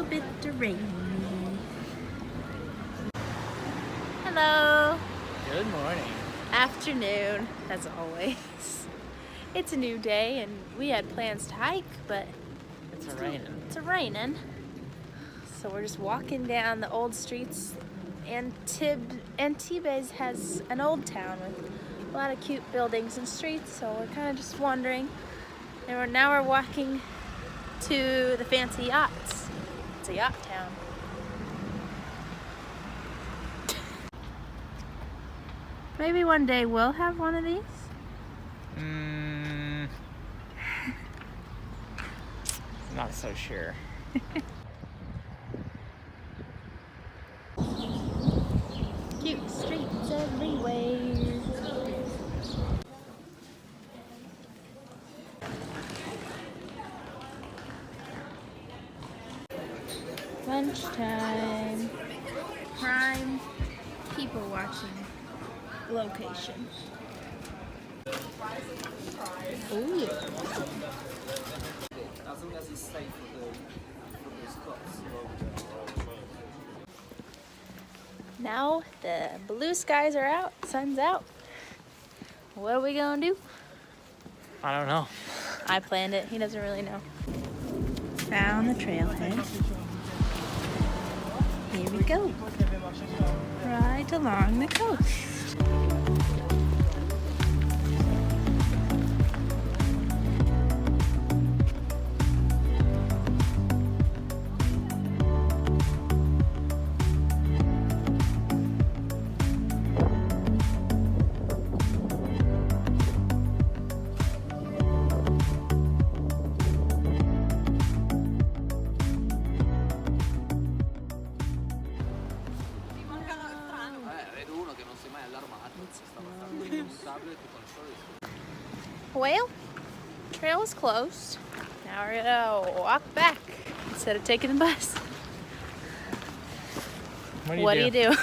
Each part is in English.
bit rainy. Hello. Good morning. Afternoon, as always. It's a new day and we had plans to hike, but It's raining. It's raining. So we're just walking down the old streets. Antibes has an old town with a lot of cute buildings and streets, so we're kind of just wandering. And now we're walking to the fancy yachts. It's a yacht town. Maybe one day we'll have one of these. Not so sure. Cute streets everywhere. Lunchtime. Prime people watching location. Oh yeah. As long as it's safe for the Scots. Now the blue skies are out, sun's out. What are we gonna do? I don't know. I planned it, he doesn't really know. Found the trailhead. Here we go. Right along the coast. Well, trail is closed. Now we're gonna walk back instead of taking the bus. What do you do?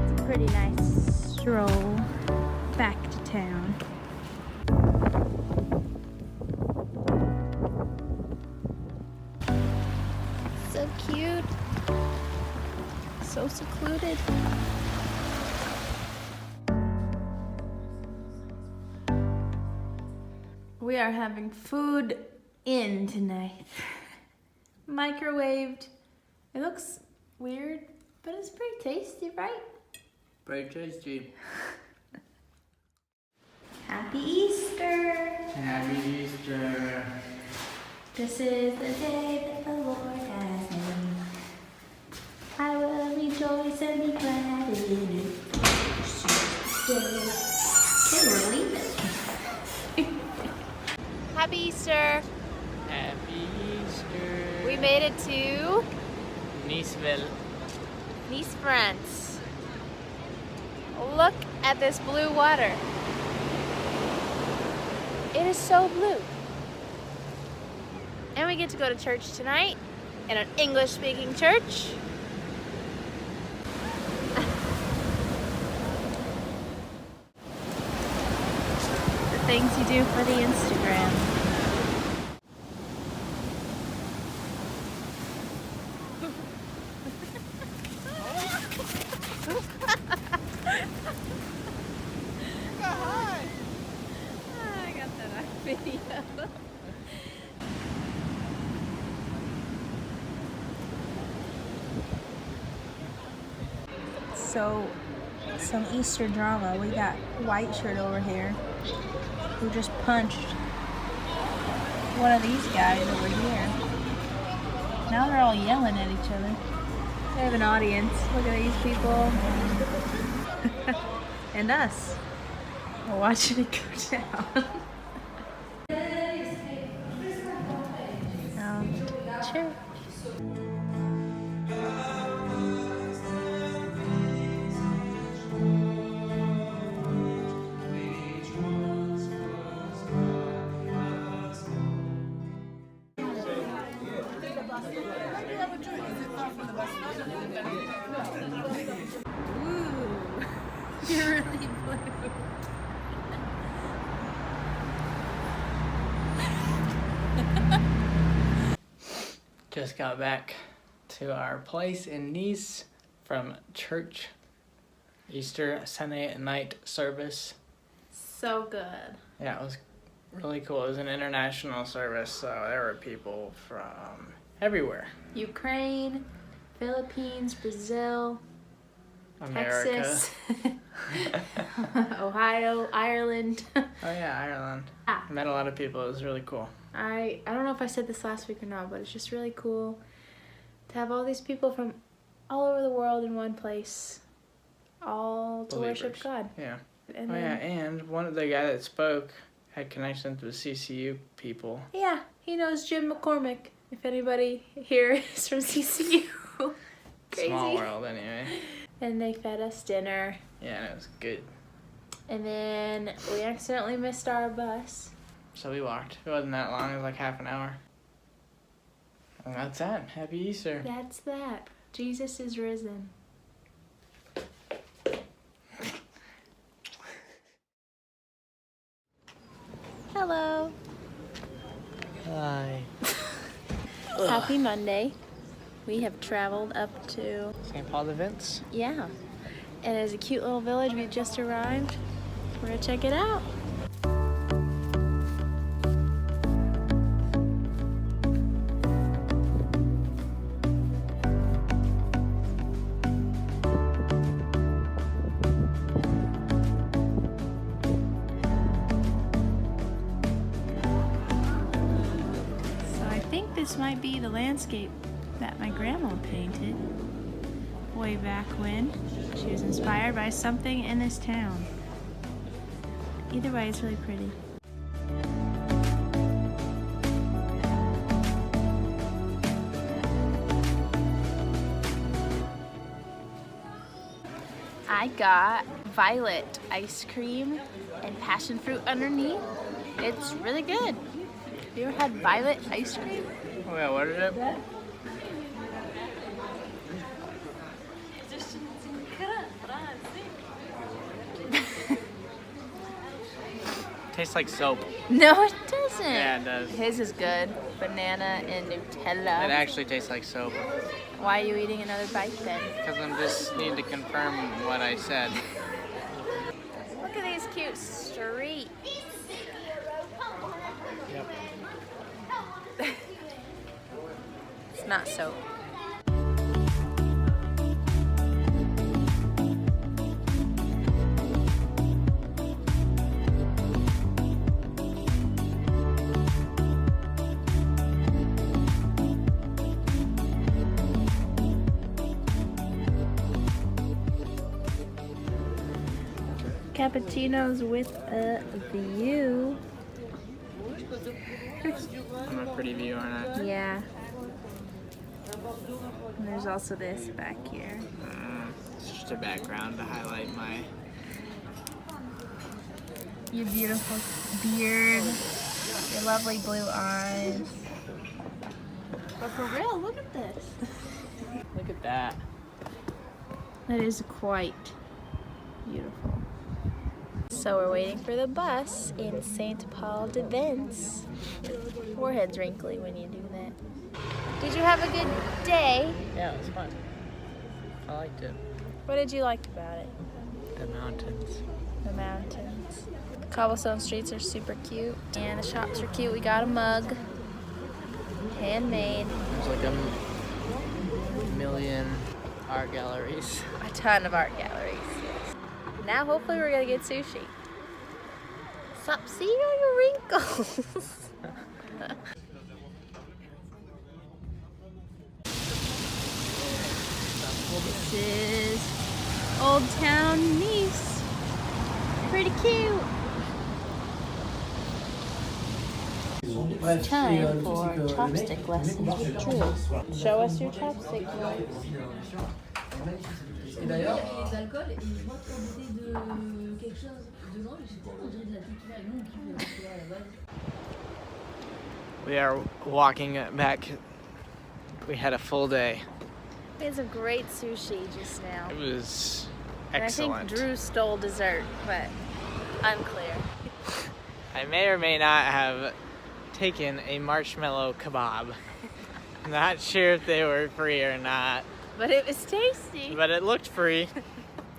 It's a pretty nice stroll back to town. So cute. So secluded. We are having food in tonight. Microwaved. It looks weird, but it's pretty tasty, right? Very tasty. Happy Easter! Happy Easter. This is the day that the Lord has made. I will rejoice and be glad in it. Okay, we're leaving. Happy Easter! Happy Easter. We made it to Niceville. Nice, France. Look at this blue water. It is so blue. And we get to go to church tonight in an English-speaking church. The things you do for the Instagram. I got that on video. So, some Easter drama. We got White Shirt over here who just punched one of these guys over here. Now they're all yelling at each other. They have an audience. Look at these people. And us. We're watching it go down. Church. Ooh, you're really blue. Just got back to our place in Nice from church. Easter Sunday night service. So good. Yeah, it was really cool. It was an international service, so there were people from everywhere. Ukraine, Philippines, Brazil, America. Texas, Ohio, Ireland. Oh yeah, Ireland. Ah. Met a lot of people. It was really cool. I don't know if I said this last week or not, but it's just really cool to have all these people from all over the world in one place, all to worship Believers. God. Yeah. And Oh yeah, and one of the guy that spoke had connections with CCU people. yeah, he knows Jim McCormick. If anybody here is from CCU. Crazy. Small world, anyway. And they fed us dinner. Yeah, and it was good. And then we accidentally missed our bus. So we walked. It wasn't that long. It was like half an hour. And that's that. Happy Easter. That's that. Jesus is risen. Hello. Hi. Happy Monday. We have traveled up to, St. Paul de Vince. yeah. And it's a cute little village. We just arrived. We're gonna check it out. So I think this might be the landscape that my grandma painted way back when. She was inspired by something in this town. Either way, it's really pretty. I got violet ice cream and passion fruit underneath. It's really good. Have you ever had violet ice cream? Oh yeah, what is it? Tastes like soap. No, it doesn't. Yeah, it does. His is good. Banana and Nutella. It actually tastes like soap. Why are you eating another bite then? Because I'm just need to confirm what I said. Look at these cute streets. Yep. It's not soap. Cappuccinos with a view. I'm a pretty view, aren't I? Yeah. And there's also this back here. It's just a background to highlight my... Your beautiful beard. Your lovely blue eyes. But for real, look at this. Look at that. That is quite beautiful. So we're waiting for the bus in St. Paul de Vince. Forehead's wrinkly when you do that. Did you have a good day? Yeah, it was fun. I liked it. What did you like about it? The mountains. The mountains. The cobblestone streets are super cute. And the shops are cute. We got a mug. Handmade. There's like a million art galleries. A ton of art galleries. Now hopefully we're gonna get sushi. Stop seeing all your wrinkles. This is Old Town Nice. Pretty cute. It's time for chopstick lessons. True. Show us your chopstick moves. Et d'ailleurs, les alcools, et je vois qu'on essaie de quelque chose dedans, et je sais pas, on dirait de la tequila, et nous on kiffe la tequila à la base. We are walking back. We had a full day. We had some great sushi just now. It was And excellent. I think Drew stole dessert, but unclear. I may or may not have taken a marshmallow kebab Not sure if they were free or not, But it was tasty. but it looked free.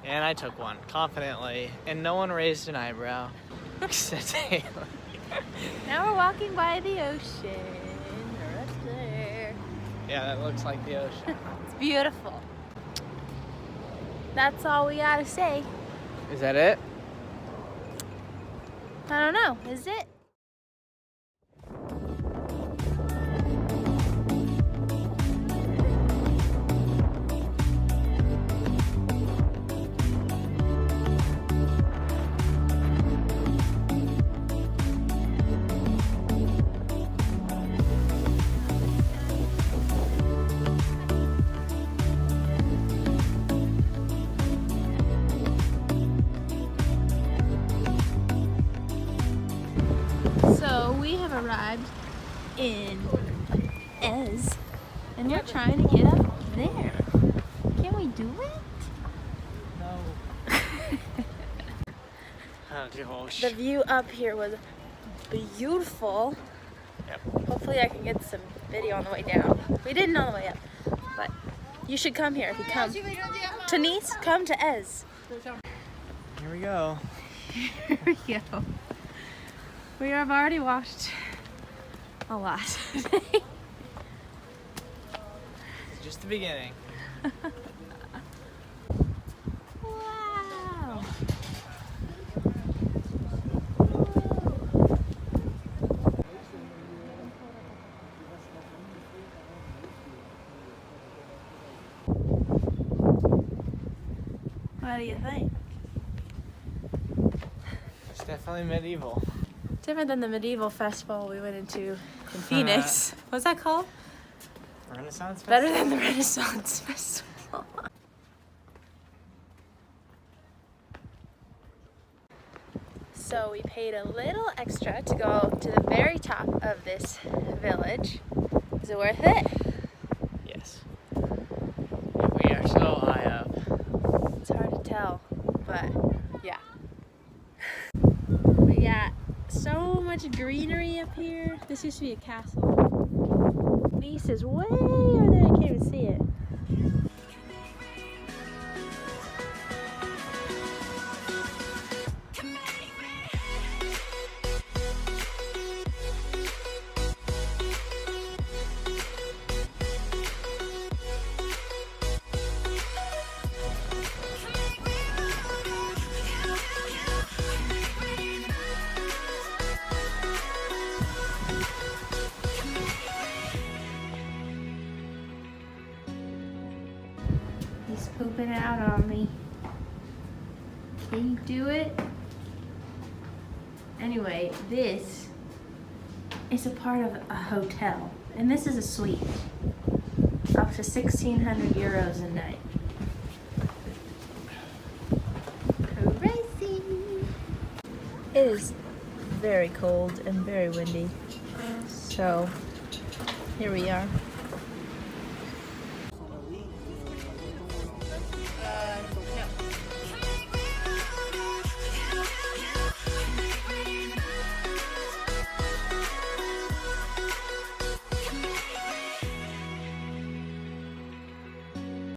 And I took one, confidently, and no one raised an eyebrow. Except Hailey. Now we're walking by the ocean. Right there. Yeah, that looks like the ocean. It's beautiful. That's all we gotta say. Is that it? I don't know. Is it? So we have arrived in Ez, and we're trying to get up there. Can we do it? No. Oh, gosh. The view up here was beautiful. Yep. Hopefully I can get some video on the way down. We didn't on the way up, but you should come here if you come. To Nice, come to Ez. Here we go. Here we go. We have already walked a lot today. It's just the beginning. Wow. What do you think? It's definitely medieval. Different than the medieval festival we went into in Phoenix. What's that called? Renaissance Better Festival? than the Renaissance Festival. So we paid a little extra to go to the very top of this village. Is it worth it? Yes. We are so high up. It's hard to tell, but yeah. We got so much greenery up here. This used to be a castle. Nice is way over there, I can't even see it. He's pooping out on me. Can you do it? Anyway, this is a part of a hotel, and this is a suite. Up to 1,600 euros a night. Crazy! It is very cold and very windy, so here we are.